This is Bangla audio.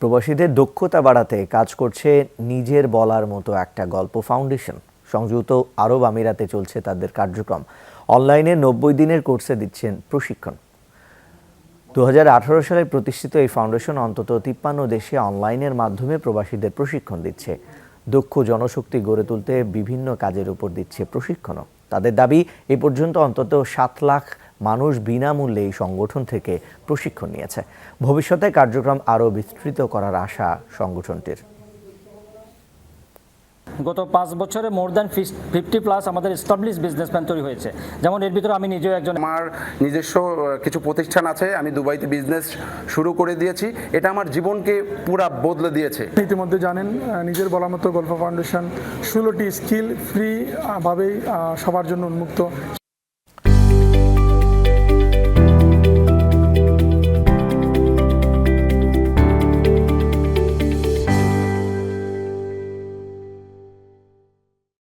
প্রবাসীদের দক্ষতা বাড়াতে কাজ করছে নিজের বলার মতো একটা গল্প ফাউন্ডেশন। সংযুক্ত আরব আমিরাতে চলছে তাদের কার্যক্রম। অনলাইনে 90 দিনের কোর্সে দিচ্ছেন প্রশিক্ষণ। 2018 সালে প্রতিষ্ঠিত এই ফাউন্ডেশন অন্তত 53 দেশে অনলাইনের মাধ্যমে প্রবাসীদের প্রশিক্ষণ দিচ্ছে। দক্ষ জনশক্তি গড়ে তুলতে বিভিন্ন কাজের উপর দিচ্ছে প্রশিক্ষণও। তাদের দাবি, এ পর্যন্ত অন্তত 7 লাখ মানুষ বিনামূল্যে এই সংগঠন থেকে প্রশিক্ষণ নিয়েছে। ভবিষ্যতে কার্যক্রম আরও বিস্তৃত করার আশা সংগঠনটির। গত 5 বছরে মোর দ্যান 50+ আমাদের এস্টাবলিশ বিজনেসম্যান তৈরি হয়েছে। যেমন এর ভিতরে আমি নিজেও একজন। আমার নিজস্ব কিছু প্রতিষ্ঠান আছে, আমি দুবাইতে বিজনেস শুরু করে দিয়েছি। এটা আমার জীবনকে পুরা বদলে দিয়েছে। ইতিমধ্যে জানেন, নিজের বলার মতো গল্প ফাউন্ডেশন 16টি স্কিল ফ্রি ভাবেই সবার জন্য উন্মুক্ত।